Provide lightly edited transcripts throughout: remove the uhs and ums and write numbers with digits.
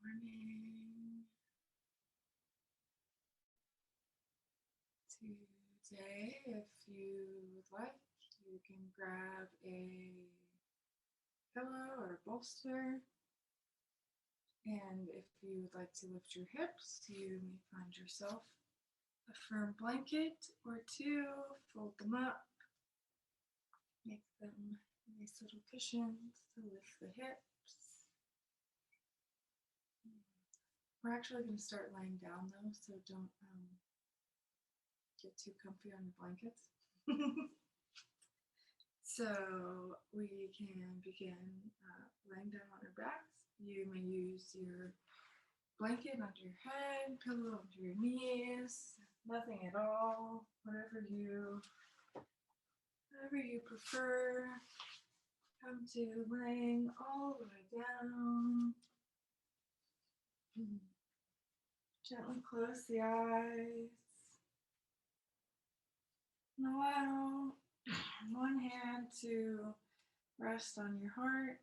morning. Today, if you would like, you can grab a pillow or bolster. And if you would like to lift your hips, you may find yourself a firm blanket or two, fold them up, make them nice little cushions to lift the hips. We're actually going to start lying down though, so don't get too comfy on your blankets. So we can begin laying down on our backs. You may use your blanket under your head, pillow under your knees, nothing at all, whatever you prefer. Come to laying all the way down. Gently close the eyes. And allow one hand to rest on your heart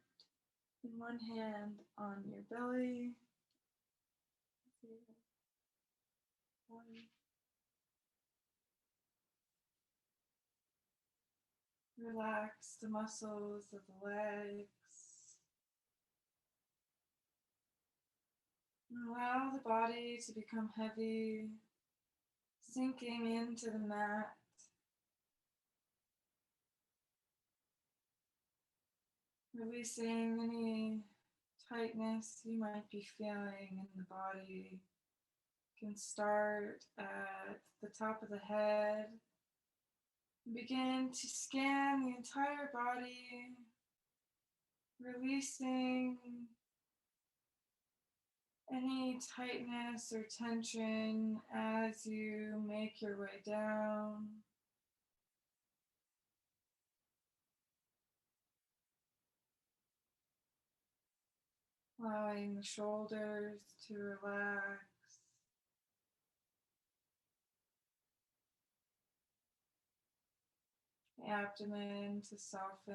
and one hand on your belly. Relax the muscles of the legs. And allow the body to become heavy, sinking into the mat. Releasing any tightness you might be feeling in the body. You can start at the top of the head. Begin to scan the entire body, releasing any tightness or tension as you make your way down. Allowing the shoulders to relax. The abdomen to soften.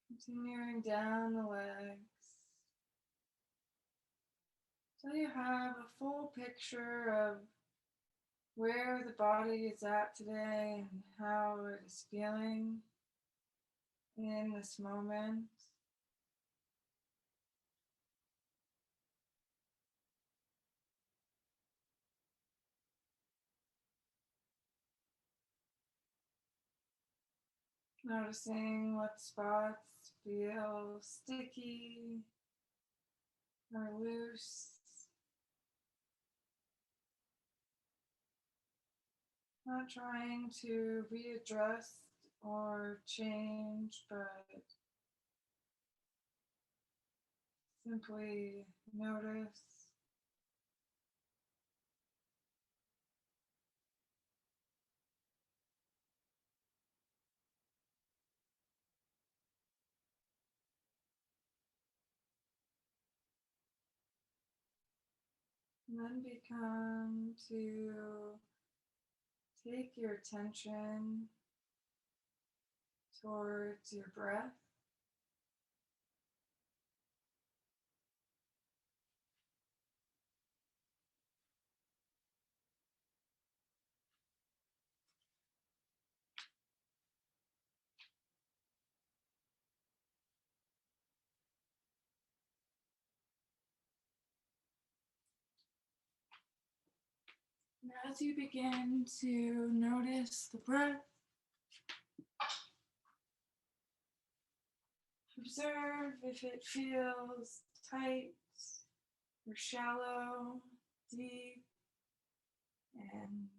Continuing down the legs. So you have a full picture of where the body is at today and how it is feeling in this moment. Noticing what spots feel sticky or loose. Not trying to readjust or change, but simply notice. And then become to take your attention towards your breath. And as you begin to notice the breath, observe if it feels tight or shallow, deep, and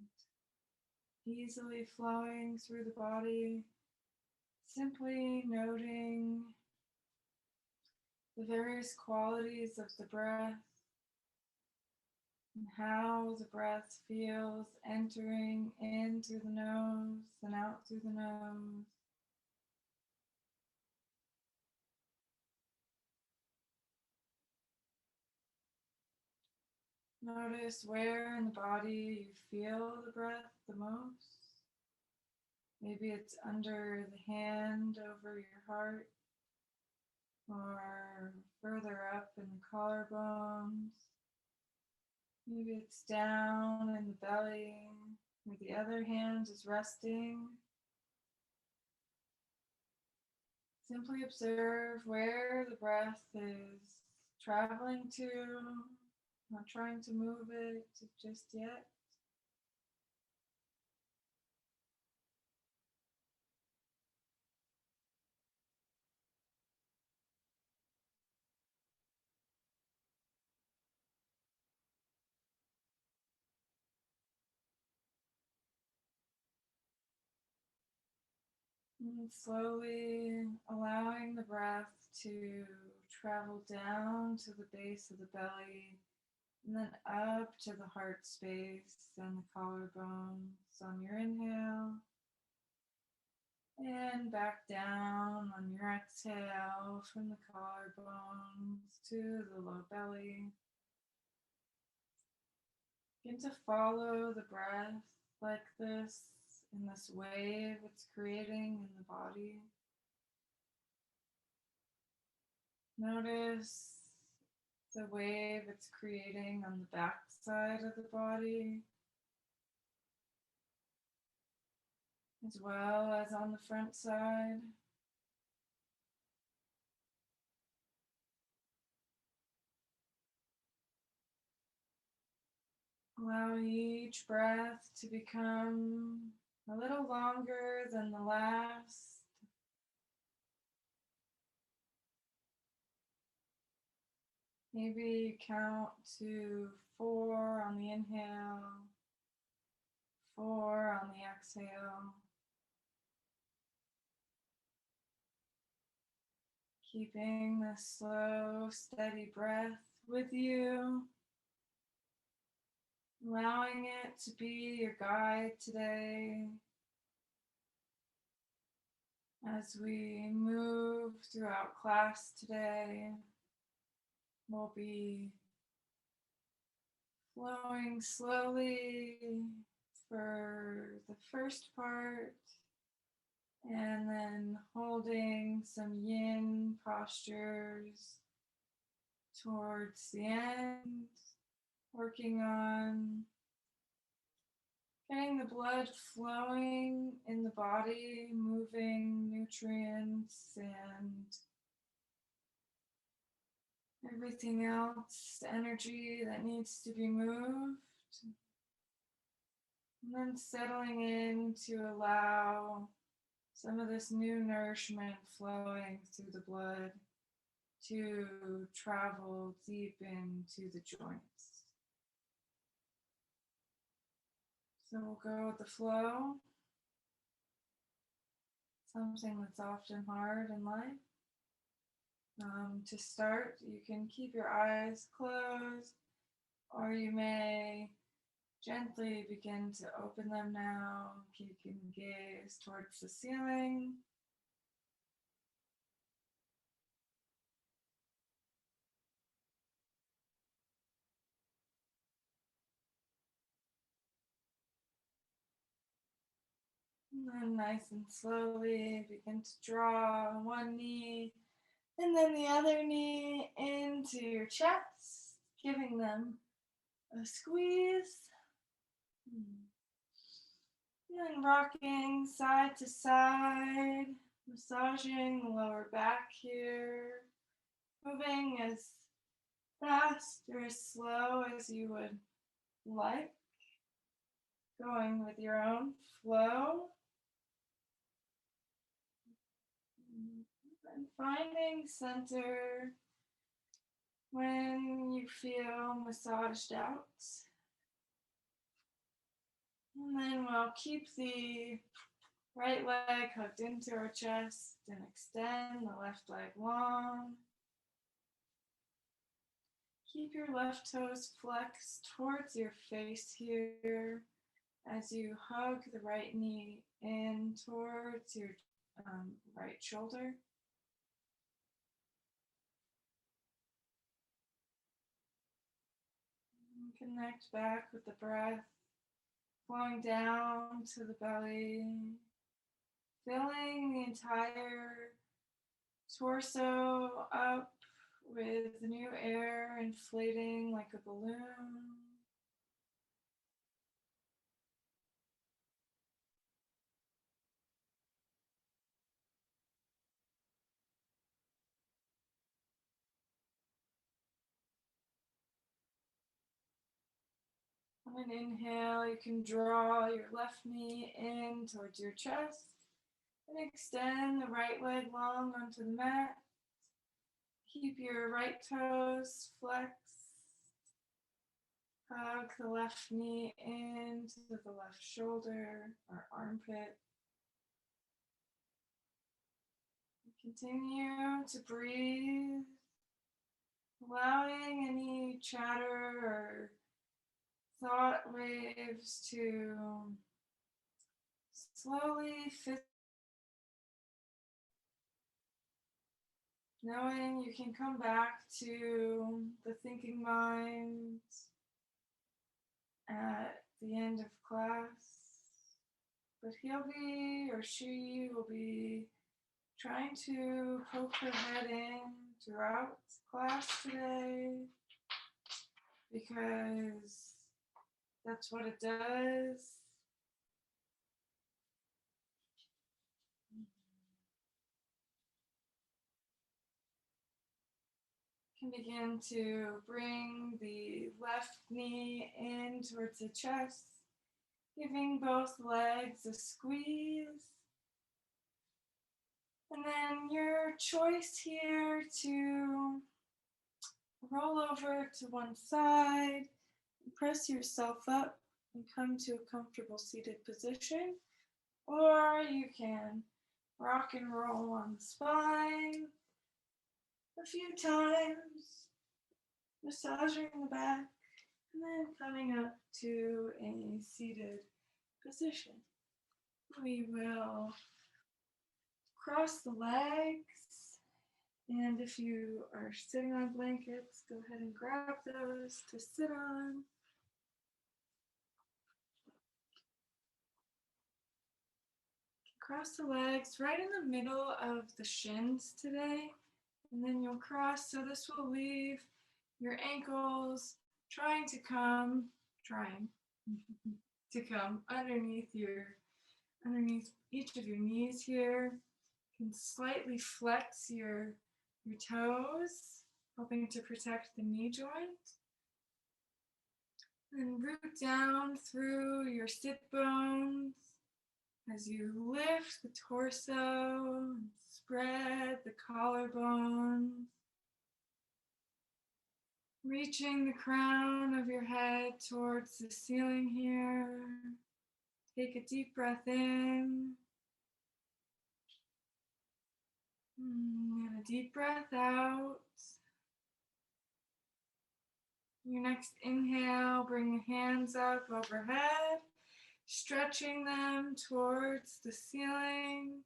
easily flowing through the body. Simply noting the various qualities of the breath and how the breath feels entering in through the nose and out through the nose. Notice where in the body you feel the breath the most. Maybe it's under the hand over your heart, or further up in the collarbones. Maybe it's down in the belly, where the other hand is resting. Simply observe where the breath is traveling to, not trying to move it just yet. And slowly allowing the breath to travel down to the base of the belly and then up to the heart space and the collarbones on your inhale, and back down on your exhale from the collarbones to the low belly. Begin to follow the breath like this, in this wave it's creating in the body. Notice the wave it's creating on the back side of the body, as well as on the front side. Allow each breath to become a little longer than the last. Maybe count to 4 on the inhale, 4 on the exhale. Keeping the slow, steady breath with you. Allowing it to be your guide today as we move throughout class today. We'll be flowing slowly for the first part, and then holding some yin postures towards the end, working on getting the blood flowing in the body, moving nutrients and everything else, energy that needs to be moved. And then settling in to allow some of this new nourishment flowing through the blood to travel deep into the joints. So we'll go with the flow, something that's often hard in life. To start, you can keep your eyes closed, or you may gently begin to open them now. You can gaze towards the ceiling. And then nice and slowly begin to draw one knee and then the other knee into your chest, giving them a squeeze. And then rocking side to side, massaging the lower back here, moving as fast or as slow as you would like, going with your own flow. And finding center when you feel massaged out. And then we'll keep the right leg hooked into our chest and extend the left leg long. Keep your left toes flexed towards your face here as you hug the right knee in towards your right shoulder. Connect back with the breath, flowing down to the belly, filling the entire torso up with new air, inflating like a balloon. On an inhale, you can draw your left knee in towards your chest and extend the right leg long onto the mat. Keep your right toes flexed. Hug the left knee into the left shoulder or armpit. Continue to breathe, allowing any chatter or thought waves to slowly fit, knowing you can come back to the thinking mind at the end of class, but he'll be or she will be trying to poke her head in throughout class today because that's what it does. You can begin to bring the left knee in towards the chest, giving both legs a squeeze. And then your choice here to roll over to one side, press yourself up and come to a comfortable seated position, or you can rock and roll on the spine a few times, massaging the back, and then coming up to a seated position. We will cross the legs, and if you are sitting on blankets, go ahead and grab those to sit on. Cross the legs right in the middle of the shins today, and then you'll cross, so this will leave your ankles trying to come underneath each of your knees here. You can slightly flex your toes, helping to protect the knee joint. And root down through your sit bones as you lift the torso and spread the collarbones, reaching the crown of your head towards the ceiling here. Take a deep breath in and a deep breath out. Your next inhale, bring the hands up overhead, stretching them towards the ceiling.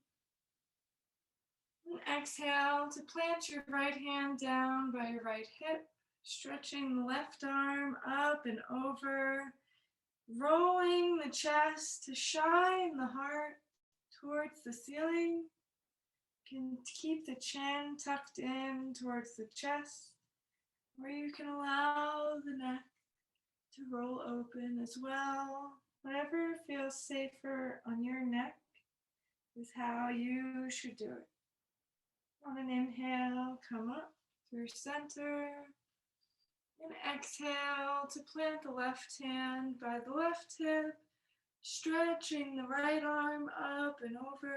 And exhale to plant your right hand down by your right hip, stretching the left arm up and over, rolling the chest to shine the heart towards the ceiling. You can keep the chin tucked in towards the chest, or you can allow the neck to roll open as well. Whatever feels safer on your neck is how you should do it. On an inhale, come up through center. And exhale to plant the left hand by the left hip, stretching the right arm up and over,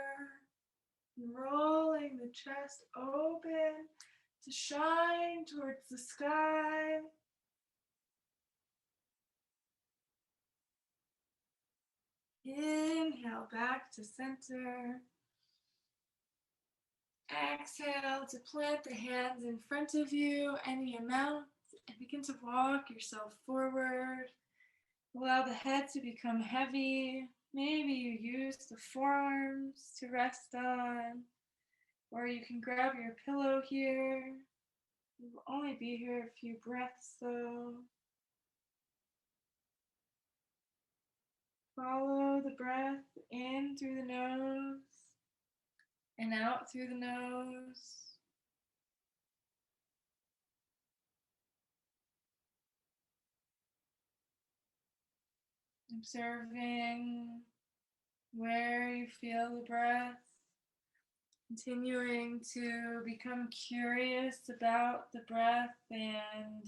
rolling the chest open to shine towards the sky. Inhale back to center. Exhale to plant the hands in front of you, any amount, and begin to walk yourself forward. Allow the head to become heavy. Maybe you use the forearms to rest on, or you can grab your pillow here. You will only be here a few breaths though. Follow the breath in through the nose and out through the nose. Observing where you feel the breath. Continuing to become curious about the breath and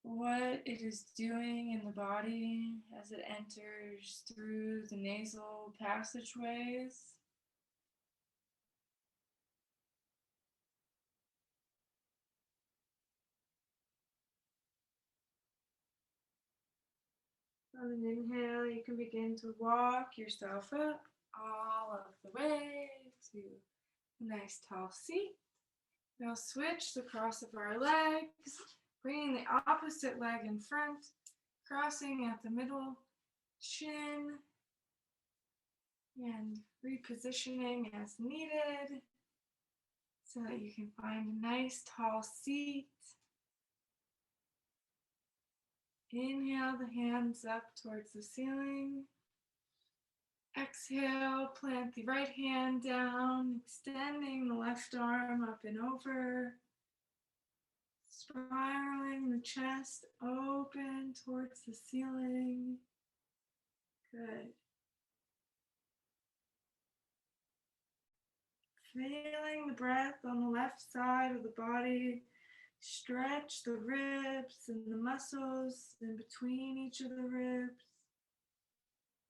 what it is doing in the body as it enters through the nasal passageways. On an inhale, you can begin to walk yourself up all of the way to a nice tall seat. We'll switch the cross of our legs, bringing the opposite leg in front, crossing at the middle shin, and repositioning as needed so that you can find a nice tall seat. Inhale the hands up towards the ceiling. Exhale, plant the right hand down, extending the left arm up and over. Spiraling the chest open towards the ceiling. Good. Feeling the breath on the left side of the body. Stretch the ribs and the muscles in between each of the ribs.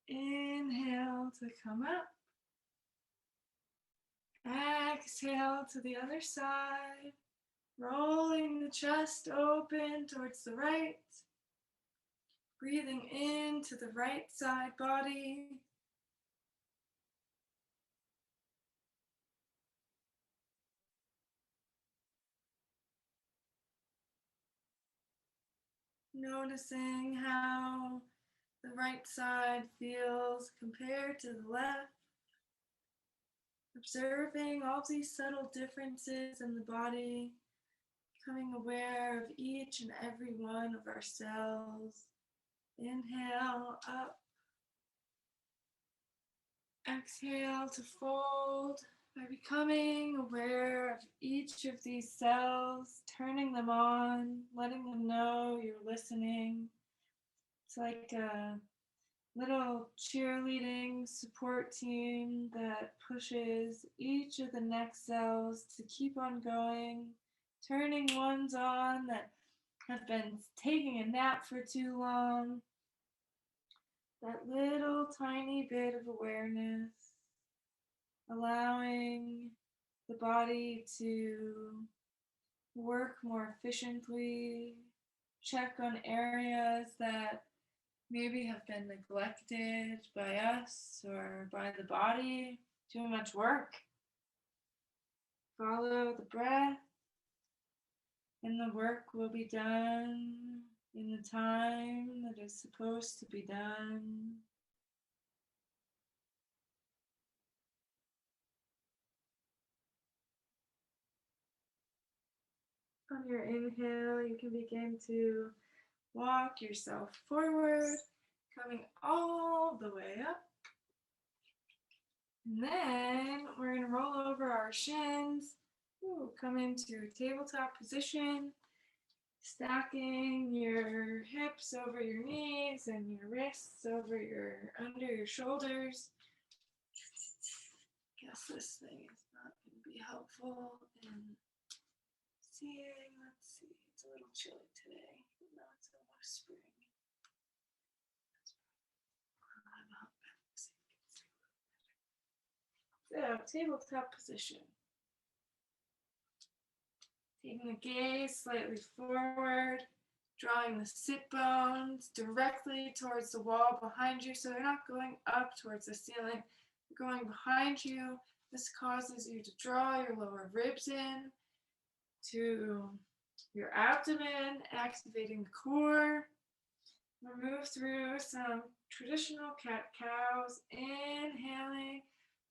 Inhale to come up. Exhale to the other side. Rolling the chest open towards the right. Breathing into the right side body. Noticing how the right side feels compared to the left. Observing all these subtle differences in the body. Becoming aware of each and every one of our cells. Inhale up. Exhale to fold by becoming aware of each of these cells, turning them on, letting them know you're listening. It's like a little cheerleading support team that pushes each of the next cells to keep on going, turning ones on that have been taking a nap for too long. That little tiny bit of awareness, allowing the body to work more efficiently, check on areas that maybe have been neglected by us or by the body. Too much work. Follow the breath, and the work will be done in the time that is supposed to be done. On your inhale, you can begin to walk yourself forward, coming all the way up. And then we're going to roll over our shins. Come into tabletop position, stacking your hips over your knees and your wrists over under your shoulders. Guess this thing is not going to be helpful in seeing. Let's see, it's a little chilly today. No, it's almost spring. So, tabletop position. Taking the gaze slightly forward, drawing the sit bones directly towards the wall behind you, so they're not going up towards the ceiling, they're going behind you. This causes you to draw your lower ribs in to your abdomen, activating the core. We'll move through some traditional cat-cows, inhaling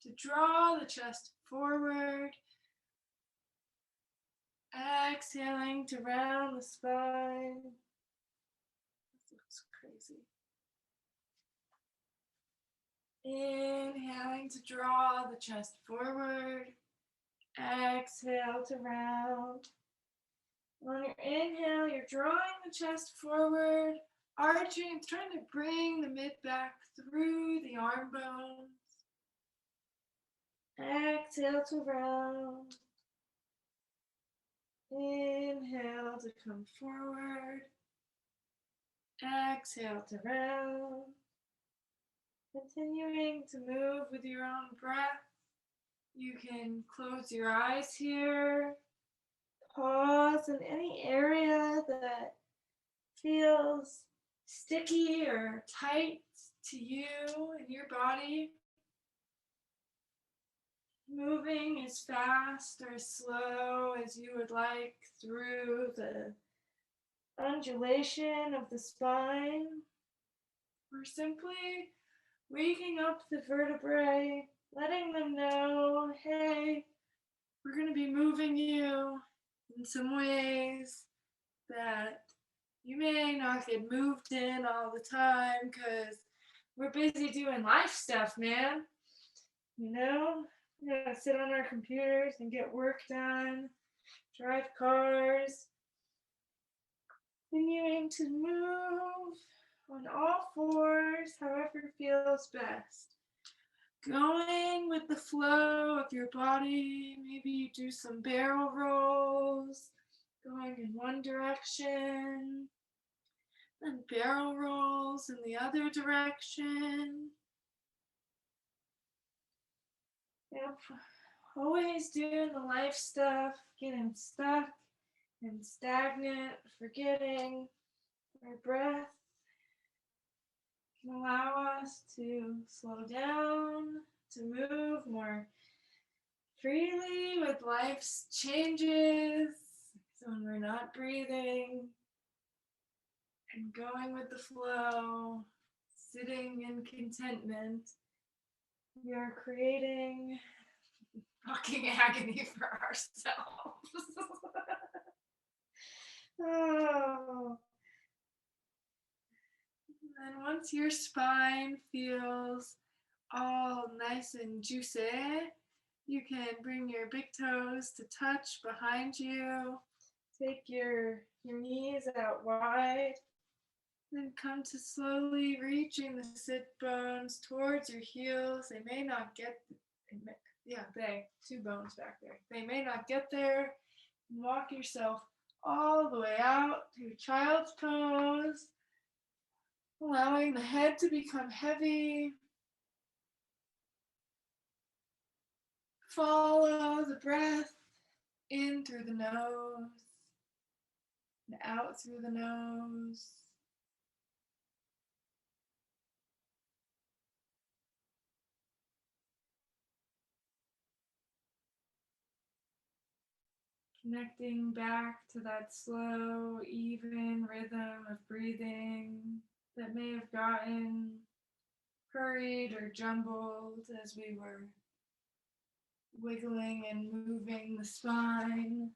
to draw the chest forward, exhaling to round the spine. This looks crazy. Inhaling to draw the chest forward. Exhale to round. On your inhale, you're drawing the chest forward, arching, trying to bring the mid back through the arm bones. Exhale to round. Inhale to come forward. Exhale to round. Continuing to move with your own breath. You can close your eyes here. Pause in any area that feels sticky or tight to you and your body. Moving as fast or slow as you would like through the undulation of the spine, or simply waking up the vertebrae, letting them know, hey, we're going to be moving you in some ways that you may not get moved in all the time because we're busy doing life stuff, man. You know, we gotta sit on our computers and get work done, drive cars, continuing to move on all fours, however feels best. Going with the flow of your body, maybe you do some barrel rolls, going in one direction, then barrel rolls in the other direction. Yep, always doing the life stuff, getting stuck and stagnant, forgetting our breath can allow us to slow down, to move more freely with life's changes. So when we're not breathing and going with the flow, sitting in contentment, we are creating fucking agony for ourselves. Oh. And once your spine feels all nice and juicy, you can bring your big toes to touch behind you. Take your knees out wide. Then come to slowly reaching the sit bones towards your heels. They may not get, two bones back there. They may not get there. Walk yourself all the way out to child's pose, allowing the head to become heavy. Follow the breath in through the nose and out through the nose. Connecting back to that slow, even rhythm of breathing that may have gotten hurried or jumbled as we were wiggling and moving the spine.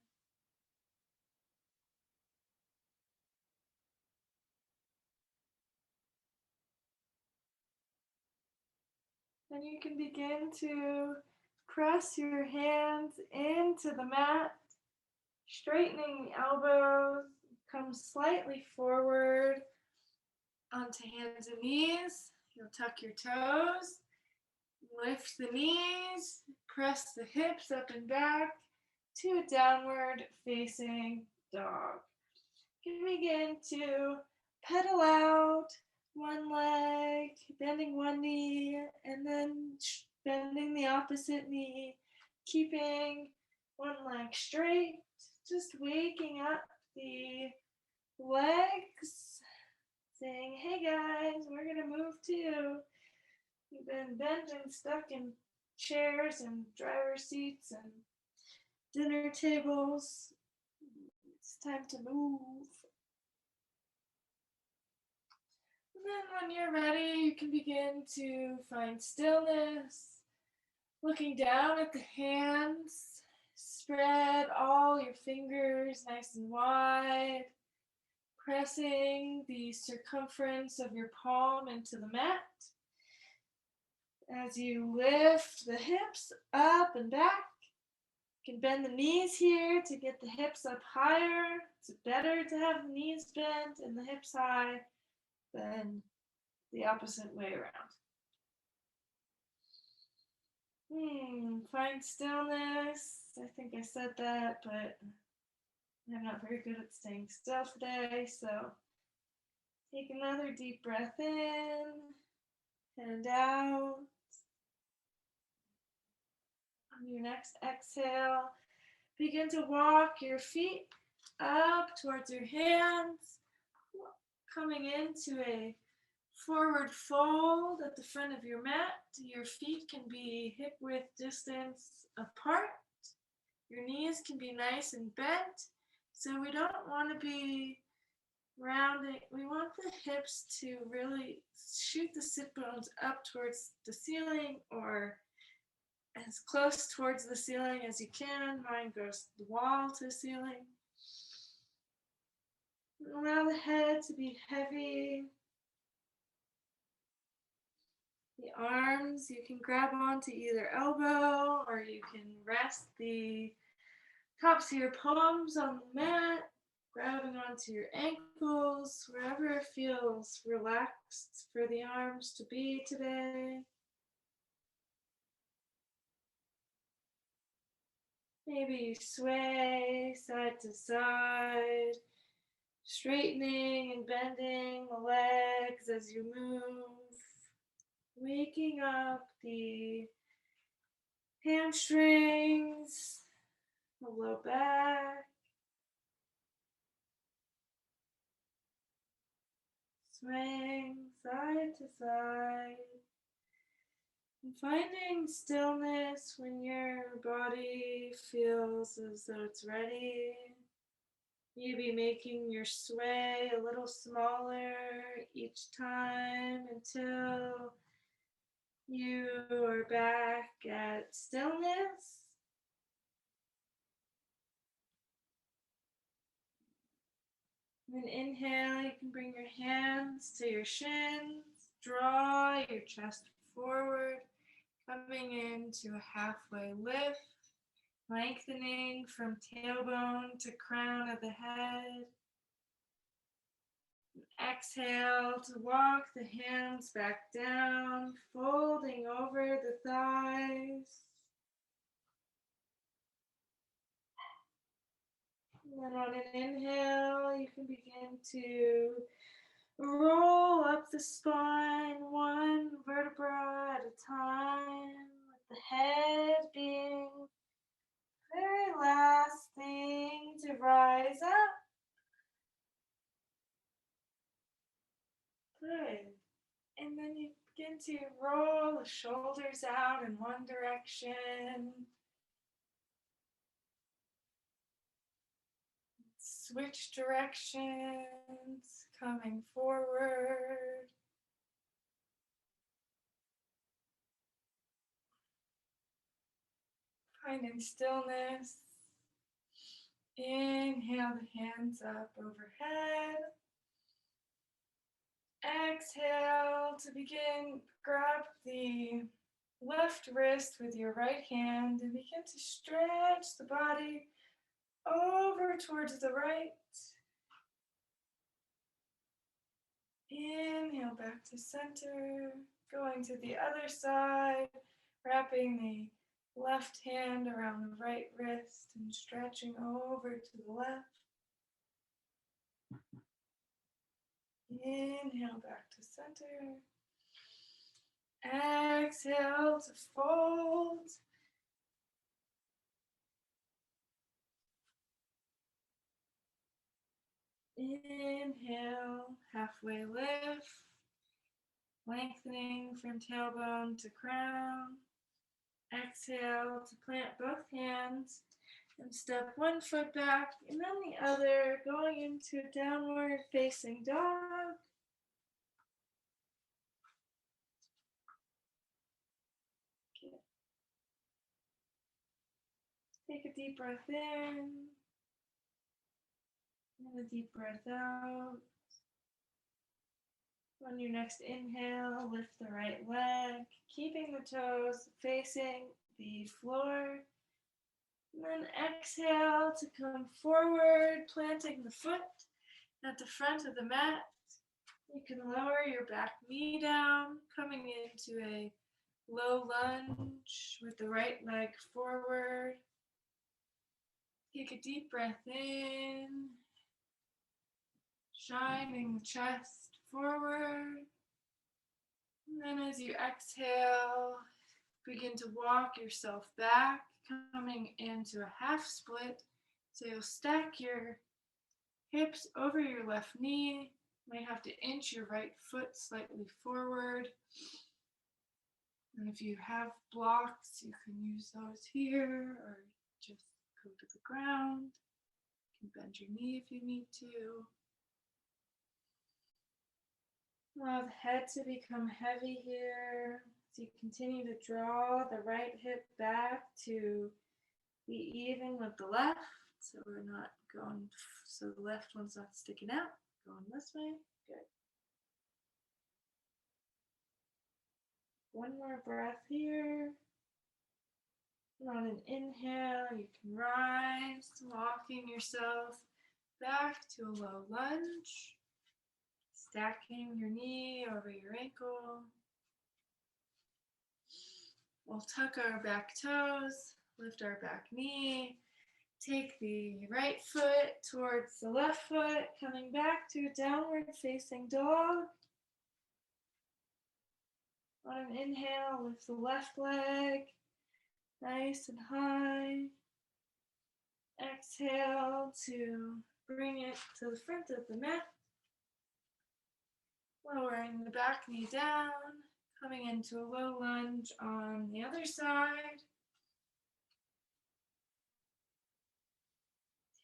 And you can begin to press your hands into the mat, straightening the elbows, come slightly forward onto hands and knees. You'll tuck your toes, lift the knees, press the hips up and back to a downward facing dog. You can begin to pedal out one leg, bending one knee, and then bending the opposite knee, keeping one leg straight, just waking up the legs, saying, hey guys, we're gonna move too. You've been bent and stuck in chairs and driver seats and dinner tables. It's time to move. And then when you're ready, you can begin to find stillness, looking down at the hands. Spread all your fingers nice and wide, pressing the circumference of your palm into the mat. As you lift the hips up and back, you can bend the knees here to get the hips up higher. It's better to have the knees bent and the hips high than the opposite way around. Find stillness. I think I said that, but I'm not very good at staying still today, so take another deep breath in and out. On your next exhale, begin to walk your feet up towards your hands, coming into a forward fold at the front of your mat. Your feet can be hip width distance apart. Your knees can be nice and bent. So we don't want to be rounding. We want the hips to really shoot the sit bones up towards the ceiling or as close towards the ceiling as you can. Mine goes the wall to the ceiling. Allow the head to be heavy. The arms, you can grab onto either elbow or you can rest the tops of your palms on the mat, grabbing onto your ankles, wherever it feels relaxed for the arms to be today. Maybe you sway side to side, straightening and bending the legs as you move, waking up the hamstrings, the low back, swaying side to side, and finding stillness when your body feels as though it's ready. Maybe making your sway a little smaller each time until you are back at stillness. Then inhale, you can bring your hands to your shins, draw your chest forward, coming into a halfway lift, lengthening from tailbone to crown of the head. Exhale to walk the hands back down, folding over the thighs. And then on an inhale, you can begin to roll up the spine, one vertebra at a time, with the head being the very last thing to rise up. Good. And then you begin to roll the shoulders out in one direction. Switch directions, coming forward. Finding stillness. Inhale the hands up overhead. Exhale to begin. Grab the left wrist with your right hand and begin to stretch the body over towards the right. Inhale back to center. Going to the other side, wrapping the left hand around the right wrist and stretching over to the left. Inhale back to center. Exhale to fold. Inhale, halfway lift, lengthening from tailbone to crown. Exhale to plant both hands and step one foot back and then the other, going into downward facing dog. Okay. Take a deep breath in and a deep breath out. On your next inhale, lift the right leg, keeping the toes facing the floor. And then exhale to come forward, planting the foot at the front of the mat. You can lower your back knee down, coming into a low lunge with the right leg forward. Take a deep breath in, shining the chest forward. And then as you exhale, begin to walk yourself back, coming into a half split. So you'll stack your hips over your left knee. You might have to inch your right foot slightly forward. And if you have blocks, you can use those here or just go to the ground. You can bend your knee if you need to. Allow the head to become heavy here. So you continue to draw the right hip back to be even with the left. So we're not going, so the left one's not sticking out. Going this way. Good. One more breath here. And on an inhale, you can rise, walking yourself back to a low lunge. Stacking your knee over your ankle. We'll tuck our back toes, lift our back knee, take the right foot towards the left foot, coming back to a downward facing dog. On an inhale, lift the left leg, nice and high. Exhale to bring it to the front of the mat. Lowering the back knee down, coming into a low lunge on the other side.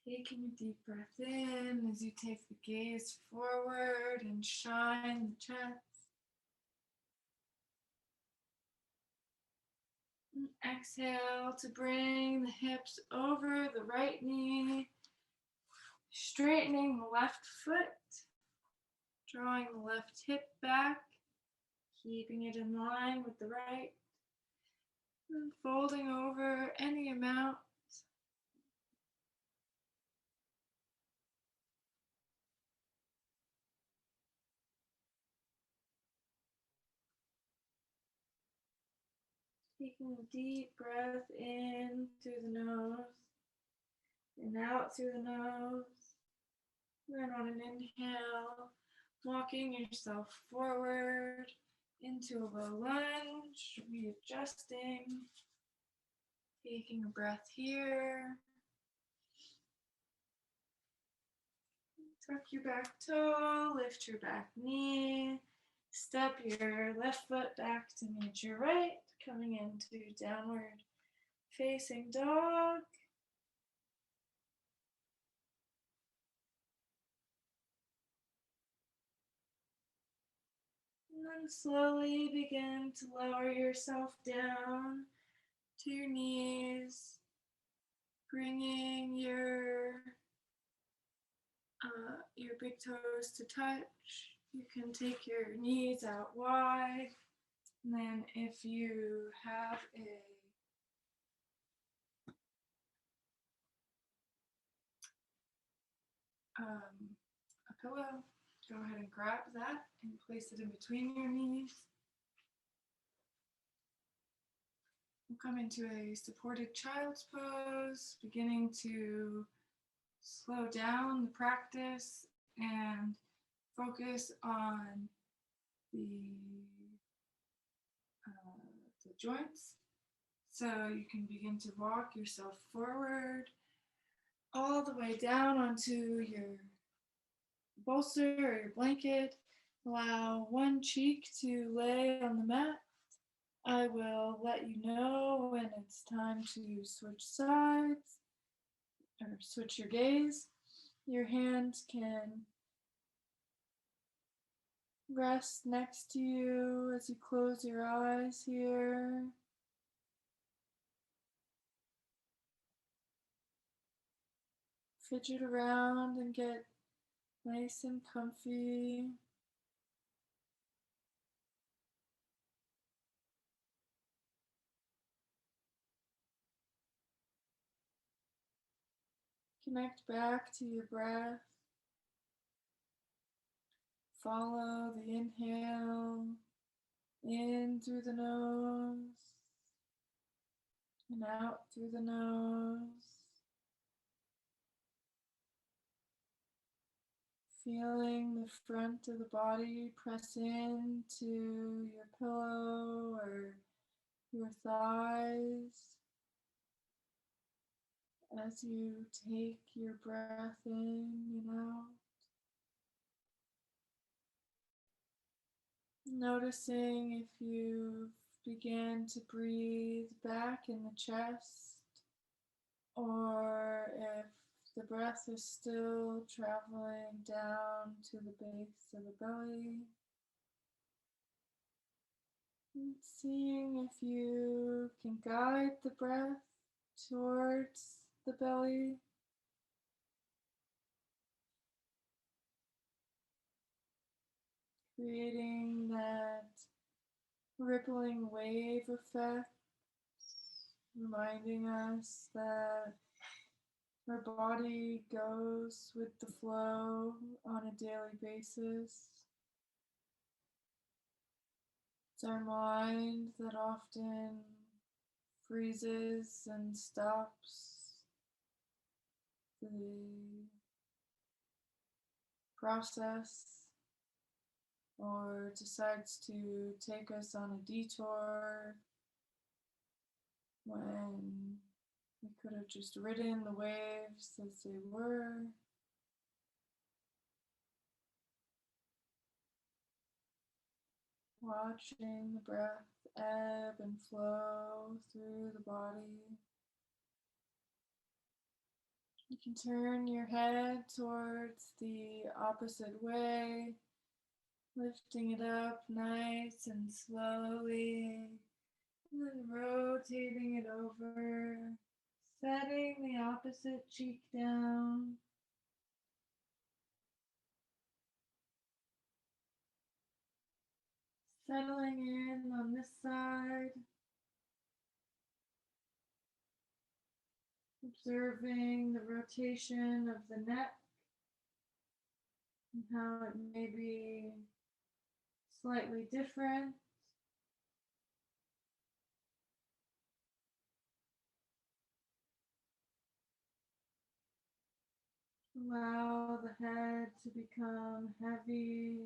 Taking a deep breath in as you take the gaze forward and shine the chest. And exhale to bring the hips over the right knee, straightening the left foot, drawing the left hip back, keeping it in line with the right, and folding over any amount. Taking a deep breath in through the nose and out through the nose. Then on an inhale, walking yourself forward into a low lunge, readjusting, taking a breath here. Tuck your back toe, lift your back knee, step your left foot back to meet your right, coming into downward facing dog. And then slowly begin to lower yourself down to your knees, bringing your big toes to touch. You can take your knees out wide. And then if you have a pillow, go ahead and grab that and place it in between your knees. We'll come into a supported child's pose, beginning to slow down the practice and focus on the joints. So you can begin to walk yourself forward all the way down onto your bolster or your blanket. Allow one cheek to lay on the mat. I will let you know when it's time to switch sides or switch your gaze. Your hands can rest next to you as you close your eyes here. Fidget around and get nice and comfy. Connect back to your breath. Follow the inhale in through the nose and out through the nose. Feeling the front of the body press into your pillow or your thighs as you take your breath in and out. Noticing if you begin to breathe back in the chest or if the breath is still traveling down to the base of the belly. And seeing if you can guide the breath towards the belly. Creating that rippling wave effect, reminding us that our body goes with the flow on a daily basis. It's our mind that often freezes and stops the process or decides to take us on a detour when we could have just ridden the waves as they were. Watching the breath ebb and flow through the body. You can turn your head towards the opposite way, lifting it up nice and slowly, and then rotating it over, setting the opposite cheek down. Settling in on this side, observing the rotation of the neck and how it may be slightly different. Allow the head to become heavy.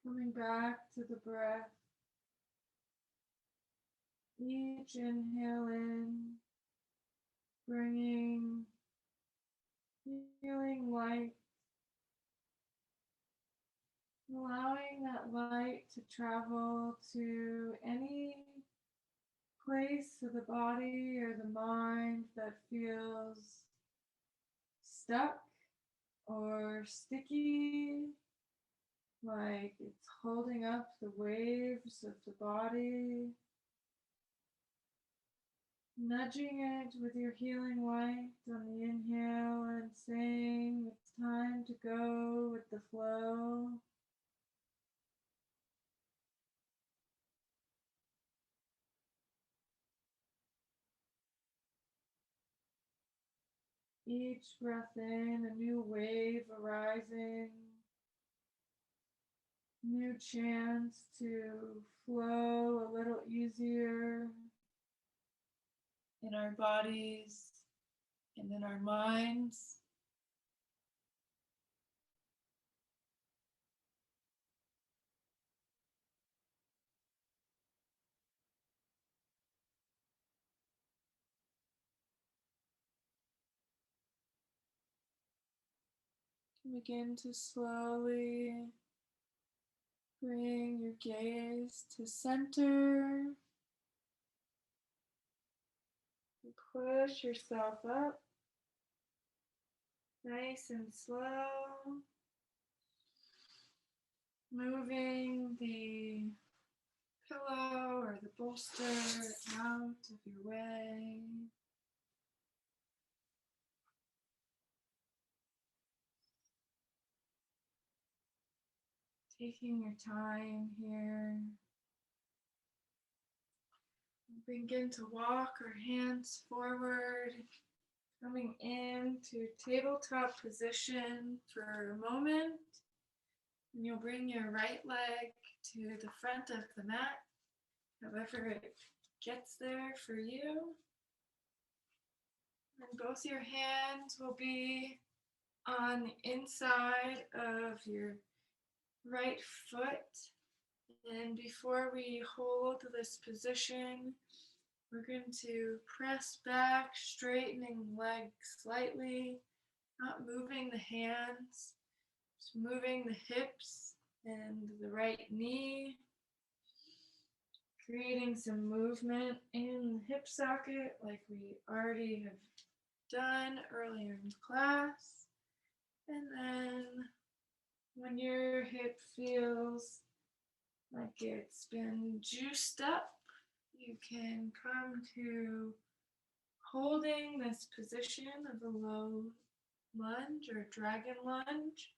Coming back to the breath. Each inhale in, bringing healing light, allowing that light to travel to any place of the body or the mind that feels stuck or sticky, like it's holding up the waves of the body. Nudging it with your healing light on the inhale and saying it's time to go with the flow. Each breath in, a new wave arising, new chance to flow a little easier in our bodies and in our minds. Begin to slowly bring your gaze to center. Push yourself up, nice and slow. Moving the pillow or the bolster out of your way. Taking your time here. Begin to walk our hands forward, coming into tabletop position for a moment. And you'll bring your right leg to the front of the mat, however it gets there for you. And both your hands will be on the inside of your right foot. And before we hold this position, we're going to press back, straightening legs slightly, not moving the hands, just moving the hips and the right knee, creating some movement in the hip socket like we already have done earlier in class. And then when your hip feels like it's been juiced up, you can come to holding this position of a low lunge or dragon lunge,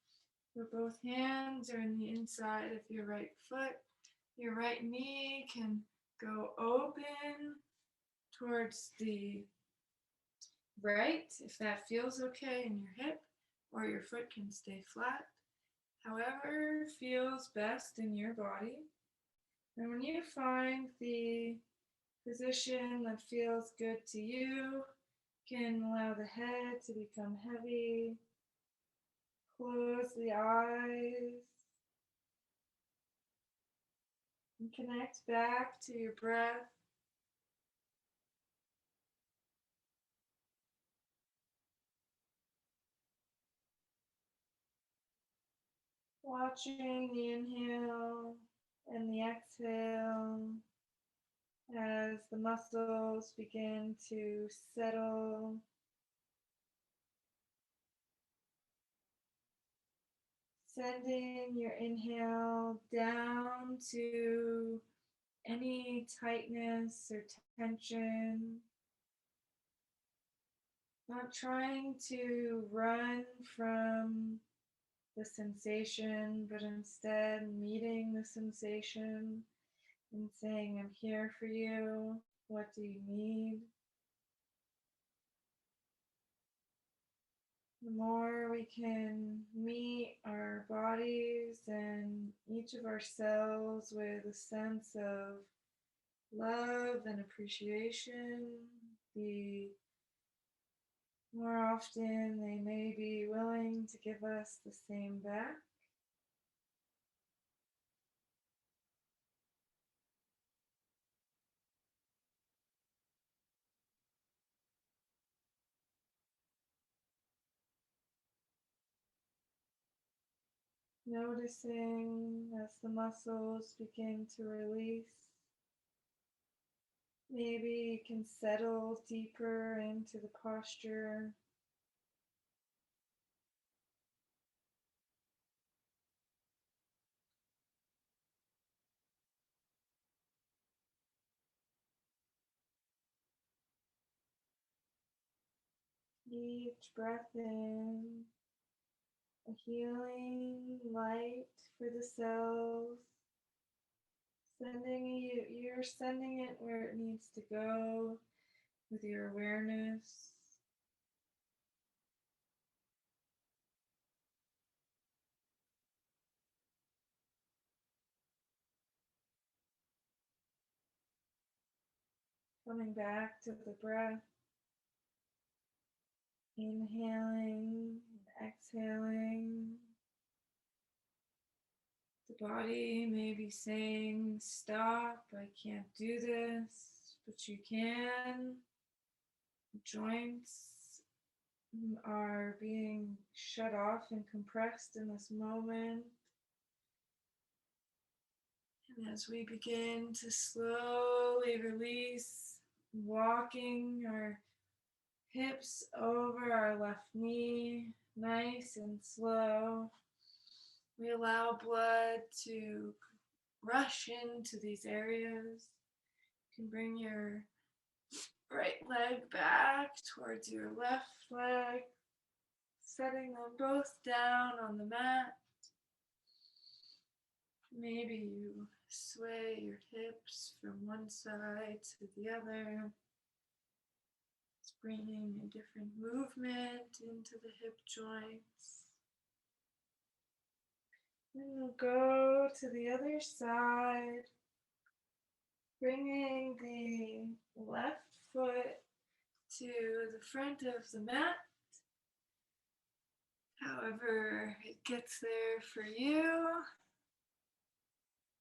where both hands are in the inside of your right foot. Your right knee can go open towards the right, if that feels okay in your hip, or your foot can stay flat. However feels best in your body. And when you find the position that feels good to you, you can allow the head to become heavy. Close the eyes and connect back to your breath. Watching the inhale and the exhale as the muscles begin to settle. Sending your inhale down to any tightness or tension. Not trying to run from the sensation, but instead meeting the sensation and saying, I'm here for you. What do you need? The more we can meet our bodies and each of our cells with a sense of love and appreciation, the more often they may be willing to give us the same back. Noticing as the muscles begin to release. Maybe you can settle deeper into the posture. Each breath in, a healing light for the cells. You're sending it where it needs to go with your awareness. Coming back to the breath. Inhaling and exhaling. The body may be saying, stop, I can't do this, but you can. Joints are being shut off and compressed in this moment. And as we begin to slowly release, walking our hips over our left knee, nice and slow, we allow blood to rush into these areas. You can bring your right leg back towards your left leg, setting them both down on the mat. Maybe you sway your hips from one side to the other. It's bringing a different movement into the hip joints. Then we'll go to the other side, bringing the left foot to the front of the mat. However it gets there for you.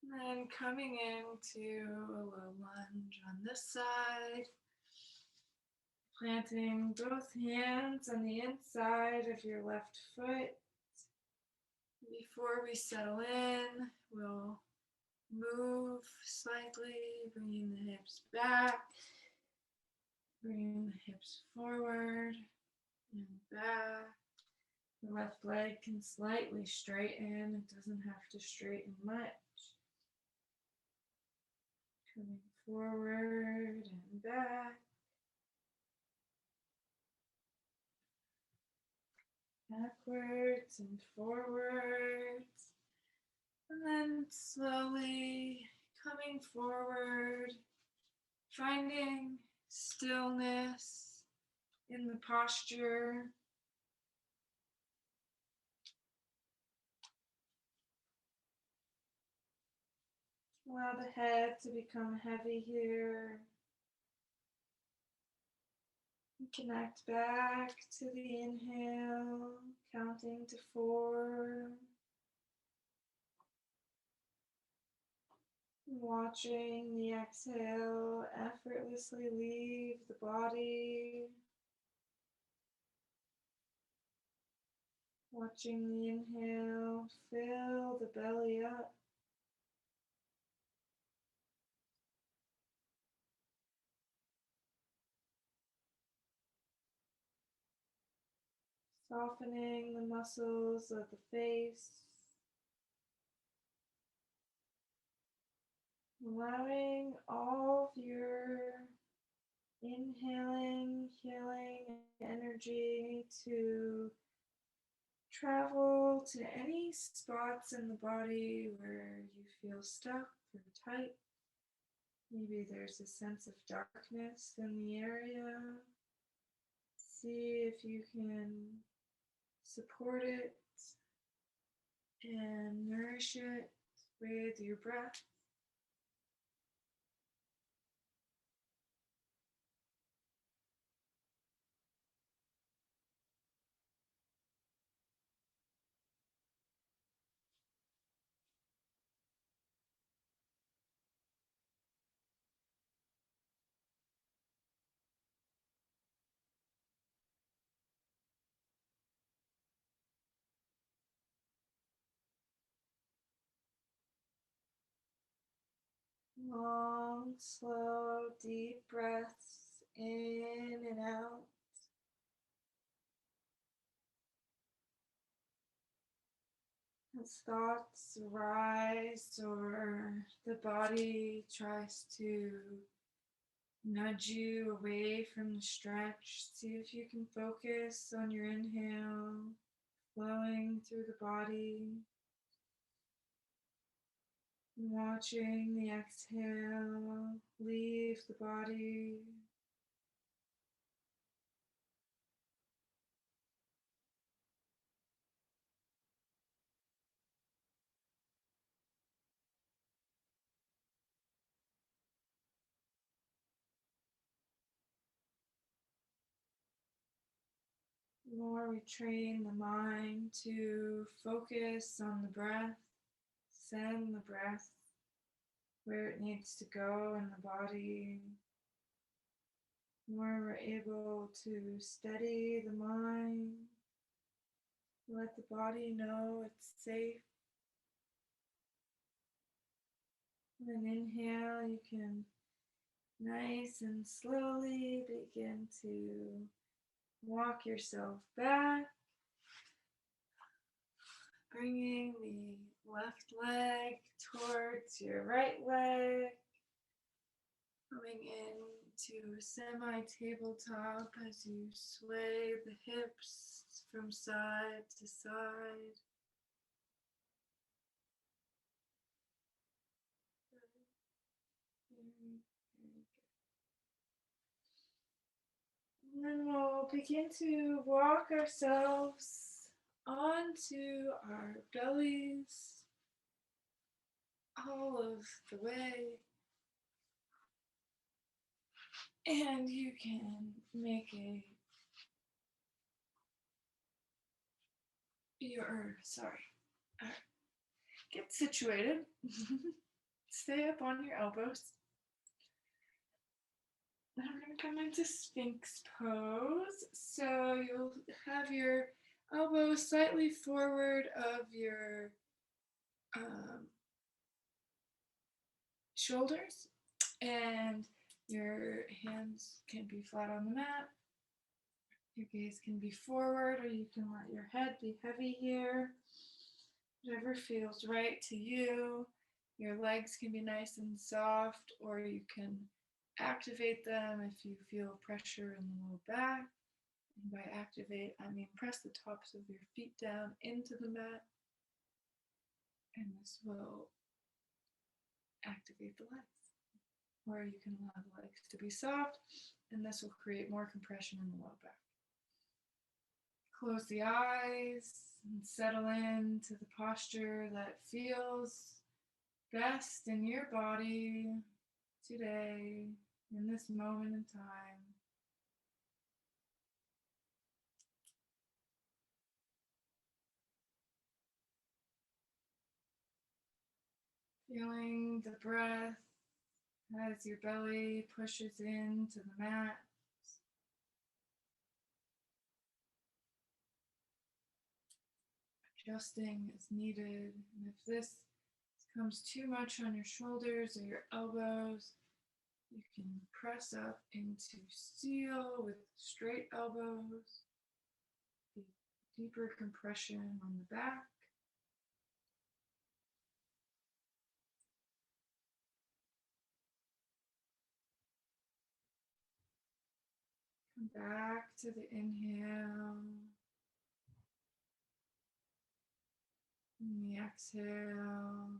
And then coming into a low lunge on this side, planting both hands on the inside of your left foot. Before we settle in, we'll move slightly, bringing the hips back, bringing the hips forward and back. The left leg can slightly straighten. It doesn't have to straighten much. Coming forward and back. Backwards and forwards. And then slowly coming forward, finding stillness in the posture. Allow the head to become heavy here. Connect back to the inhale, counting to 4. Watching the exhale effortlessly leave the body. Watching the inhale fill the belly up. Softening the muscles of the face. Allowing all of your inhaling, healing energy to travel to any spots in the body where you feel stuck or tight. Maybe there's a sense of darkness in the area. See if you can support it and nourish it with your breath. Long, slow, deep breaths in and out. As thoughts arise or the body tries to nudge you away from the stretch, see if you can focus on your inhale, flowing through the body. Watching the exhale leave the body. The more we train the mind to focus on the breath, send the breath where it needs to go in the body, the more we're able to steady the mind, let the body know it's safe. And then inhale, you can nice and slowly begin to walk yourself back, bringing the left leg towards your right leg, coming into semi-tabletop as you sway the hips from side to side. we'll begin to walk ourselves onto our bellies all of the way. And you can make get situated. Stay up on your elbows. Now we're going to come into Sphinx pose. So you'll have your elbows slightly forward of your shoulders, and your hands can be flat on the mat. Your gaze can be forward, or you can let your head be heavy here. Whatever feels right to you. Your legs can be nice and soft, or you can activate them if you feel pressure in the low back. And by activate, I mean press the tops of your feet down into the mat, and this will activate the legs. Or you can allow the legs to be soft, and this will create more compression in the low back. Close the eyes and settle into the posture that feels best in your body today, in this moment in time. Feeling the breath as your belly pushes into the mat. Adjusting as needed. And if this becomes too much on your shoulders or your elbows, you can press up into seal with straight elbows. Deeper compression on the back. Come back to the inhale and the exhale.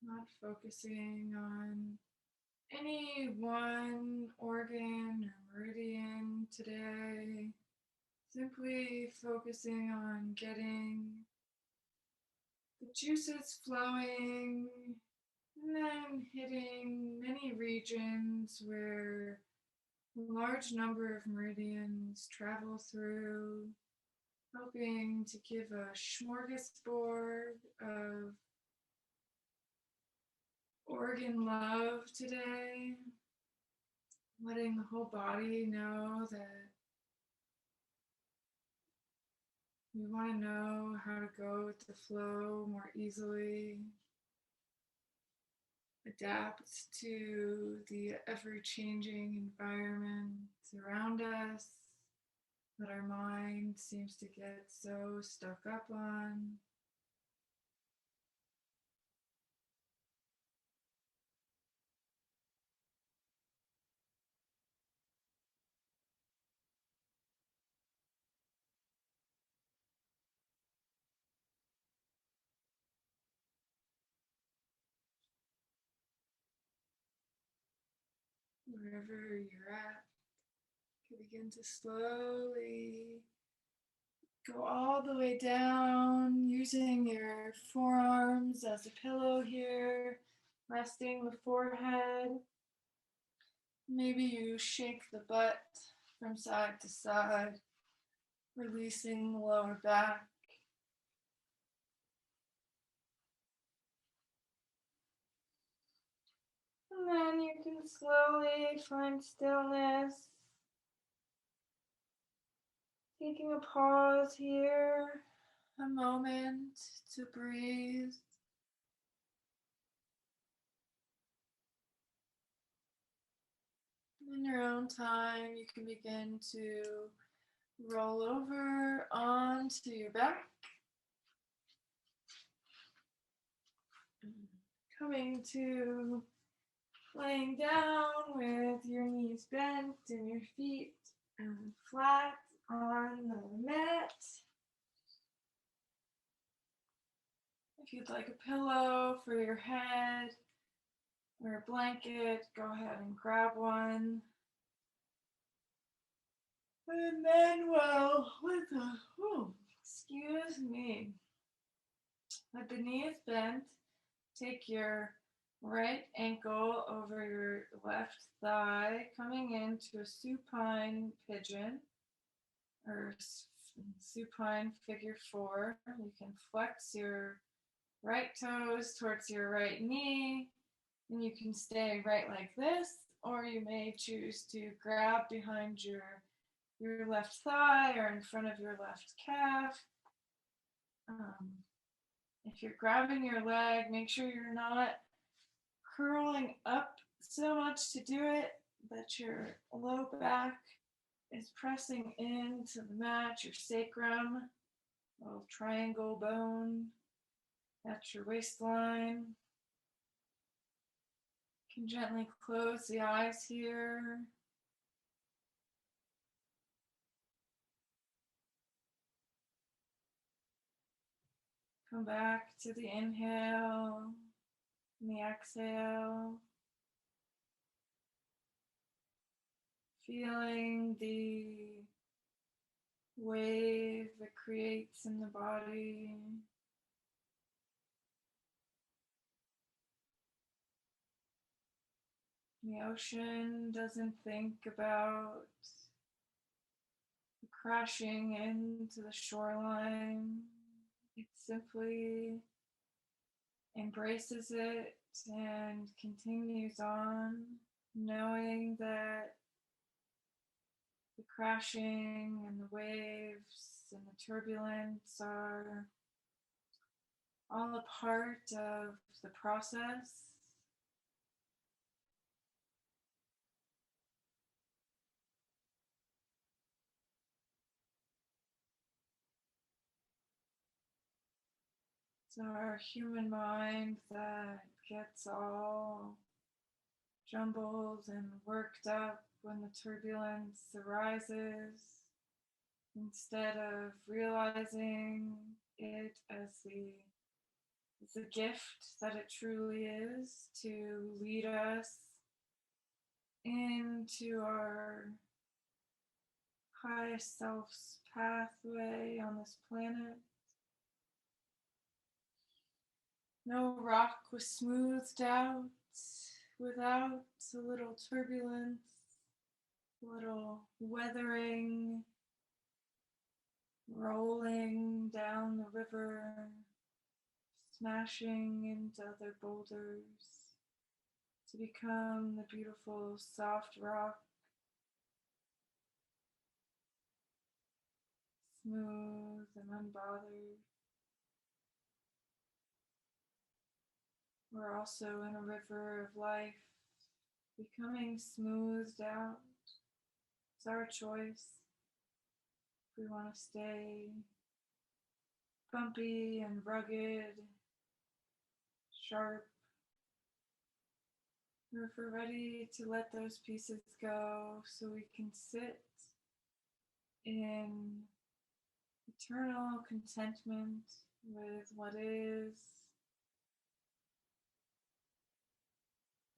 Not focusing on any one organ or meridian today. Simply focusing on getting the juices flowing and then hitting many regions where a large number of meridians travel through, helping to give a smorgasbord of organ love today, letting the whole body know that we want to know how to go with the flow more easily, adapt to the ever-changing environment around us that our mind seems to get so stuck up on. Wherever you're at, you begin to slowly go all the way down, using your forearms as a pillow here, resting the forehead. Maybe you shake the butt from side to side, releasing the lower back. And then you can slowly find stillness. Taking a pause here, a moment to breathe. In your own time, you can begin to roll over onto your back. Coming to laying down with your knees knees bent and your feet flat on the mat. If you'd like a pillow for your head or a blanket, go ahead and grab one. And then, excuse me, with the knees bent, take your right ankle over your left thigh, coming into a supine pigeon or supine figure 4. You can flex your right toes towards your right knee, and you can stay right like this, or you may choose to grab behind your left thigh or in front of your left calf. If you're grabbing your leg, make sure you're not curling up so much to do it that your low back is pressing into the mat, your sacrum, little triangle bone at your waistline. You can gently close the eyes here. Come back to the inhale and the exhale. Feeling the wave that creates in the body. The ocean doesn't think about crashing into the shoreline. It simply embraces it and continues on, knowing that the crashing and the waves and the turbulence are all a part of the process. It's our human mind that gets all jumbled and worked up when the turbulence arises, instead of realizing it as the gift that it truly is to lead us into our highest self's pathway on this planet. No rock was smoothed out without a little turbulence, a little weathering, rolling down the river, smashing into other boulders to become the beautiful soft rock, smooth and unbothered. We're also in a river of life, becoming smoothed out. It's our choice if we want to stay bumpy and rugged, sharp, or if we're ready to let those pieces go so we can sit in eternal contentment with what is.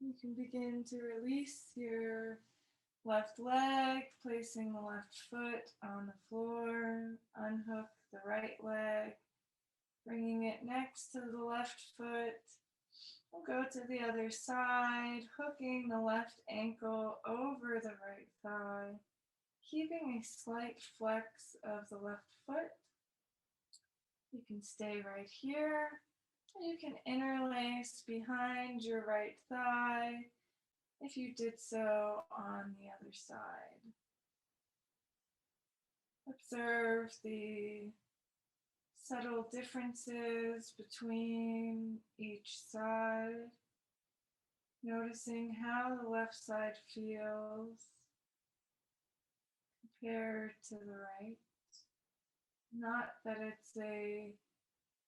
You can begin to release your left leg, placing the left foot on the floor. Unhook the right leg, bringing it next to the left foot. We'll go to the other side, hooking the left ankle over the right thigh, keeping a slight flex of the left foot. You can stay right here. You can interlace behind your right thigh if you did so on the other side. Observe the subtle differences between each side, noticing how the left side feels compared to the right. Not that it's a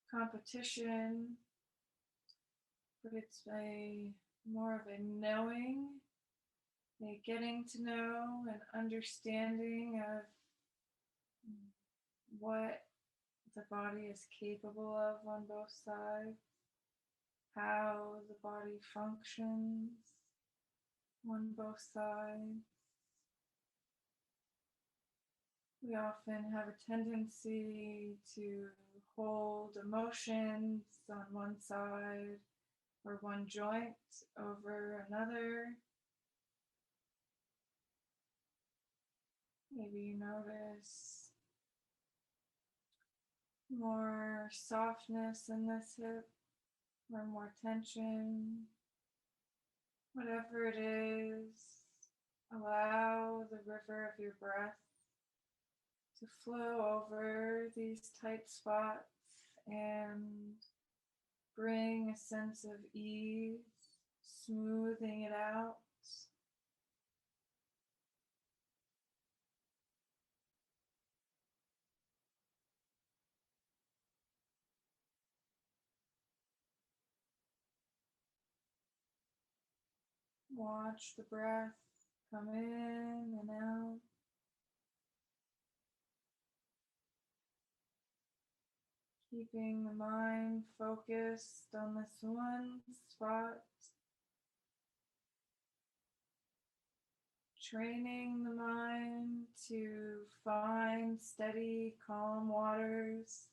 competition, but it's more of a knowing a getting to know and understanding of what the body is capable of on both sides, how the body functions on both sides. We often have a tendency to hold emotions on one side or one joint over another. Maybe you notice more softness in this hip or more tension. Whatever it is, allow the river of your breath to flow over these tight spots and bring a sense of ease, smoothing it out. Watch the breath come in and out. Keeping the mind focused on this one spot. Training the mind to find steady, calm waters.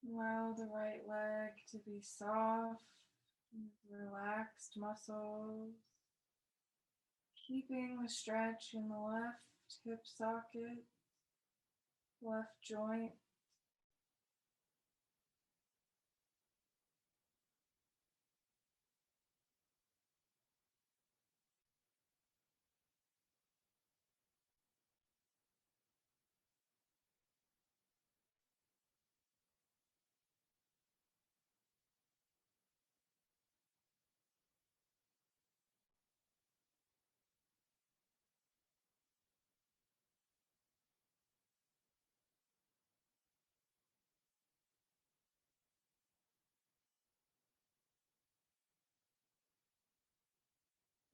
Allow the right leg to be soft, with relaxed muscles. Keeping the stretch in the left hip socket, left joint.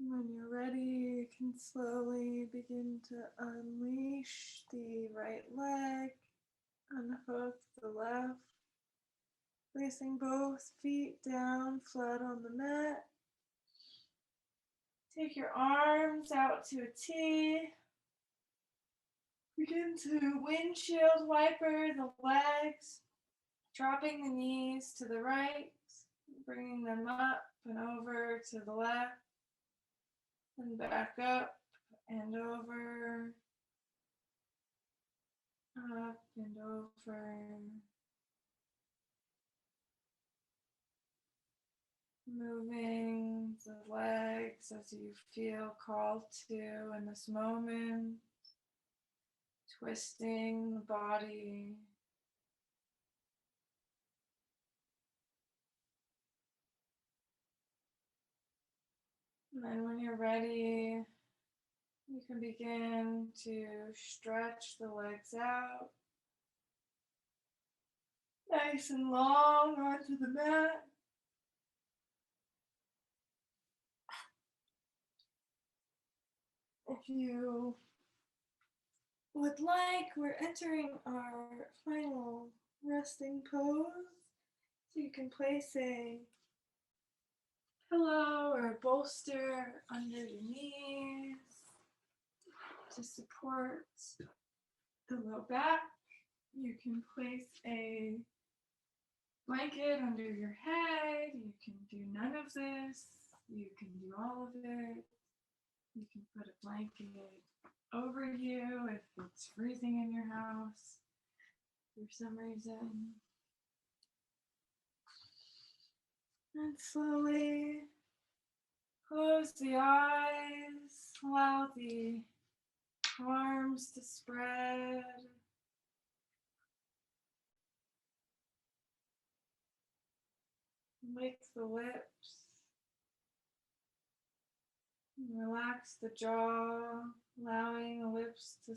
When you're ready, you can slowly begin to unleash the right leg, unhook the left, placing both feet down flat on the mat. Take your arms out to a T. Begin to windshield wiper the legs, dropping the knees to the right, bringing them up and over to the left, and back up and over, up and over. Moving the legs as you feel called to in this moment, twisting the body. And then when you're ready, you can begin to stretch the legs out, nice and long onto the mat. If you would like, we're entering our final resting pose. So you can place a pillow or a bolster under your knees to support the low back. You can place a blanket under your head. You can do none of this. You can do all of it. You can put a blanket over you if it's freezing in your house for some reason. And slowly close the eyes. Allow the arms to spread. Lick the lips. Relax the jaw, allowing the lips to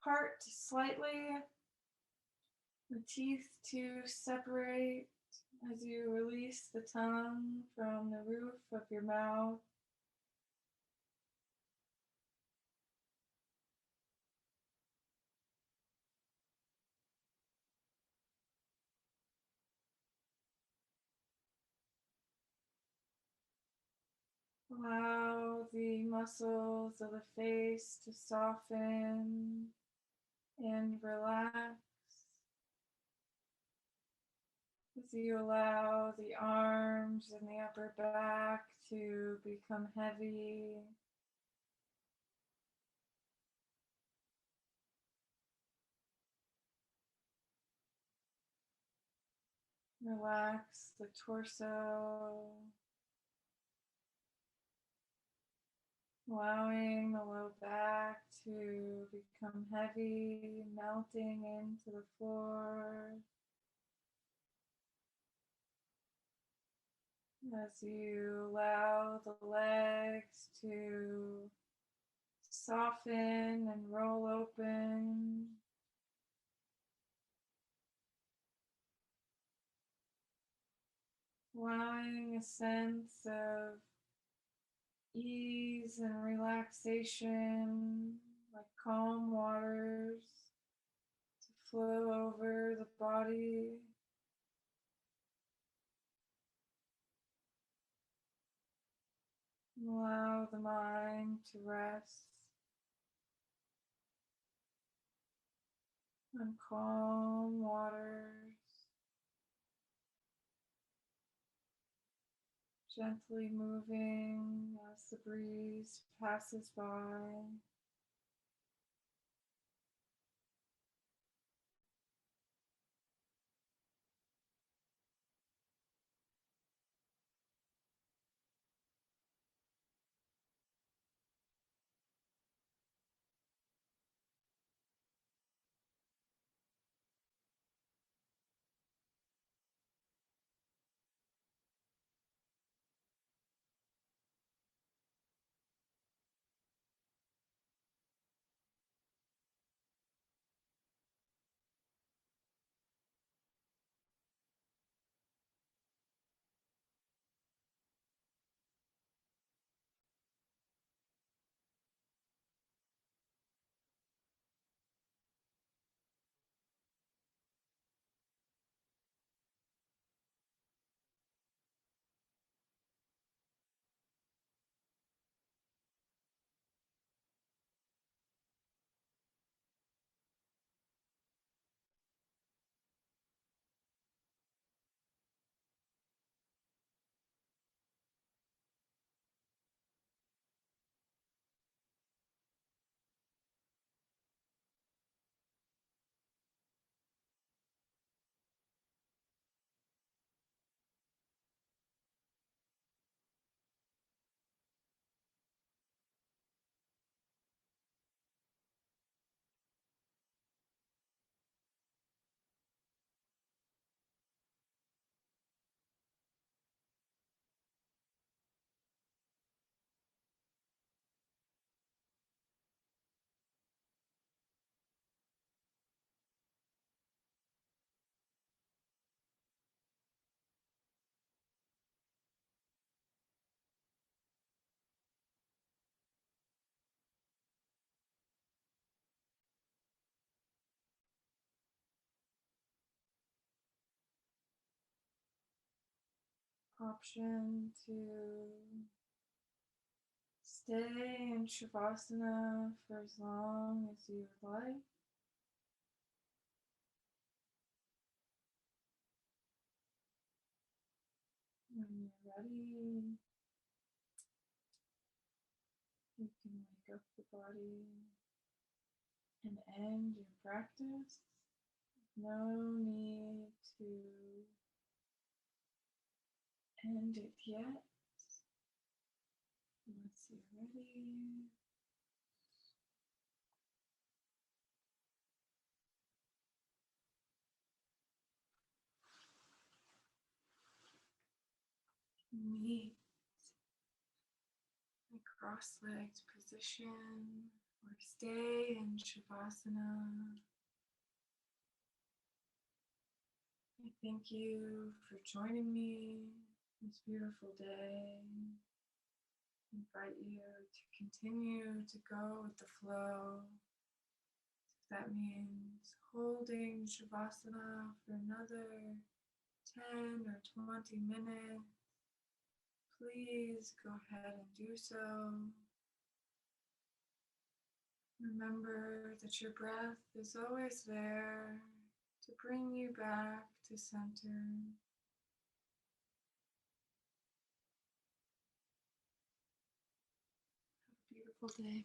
part slightly, the teeth to separate as you release the tongue from the roof of your mouth. Allow the muscles of the face to soften and relax as you allow the arms and the upper back to become heavy. Relax the torso, allowing the low back to become heavy, melting into the floor as you allow the legs to soften and roll open. Allowing a sense of ease and relaxation, like calm waters, to flow over the body. Allow the mind to rest on calm waters, gently moving as the breeze passes by. Option to stay in Shavasana for as long as you would like. When you're ready, you can wake up the body and end your practice. No need to end it yet once you're ready. meet a cross-legged position or stay in Shavasana. I thank you for joining me this beautiful day. I invite you to continue to go with the flow. If that means holding Shavasana for another 10 or 20 minutes, please go ahead and do so. Remember that your breath is always there to bring you back to center. Have a beautiful day.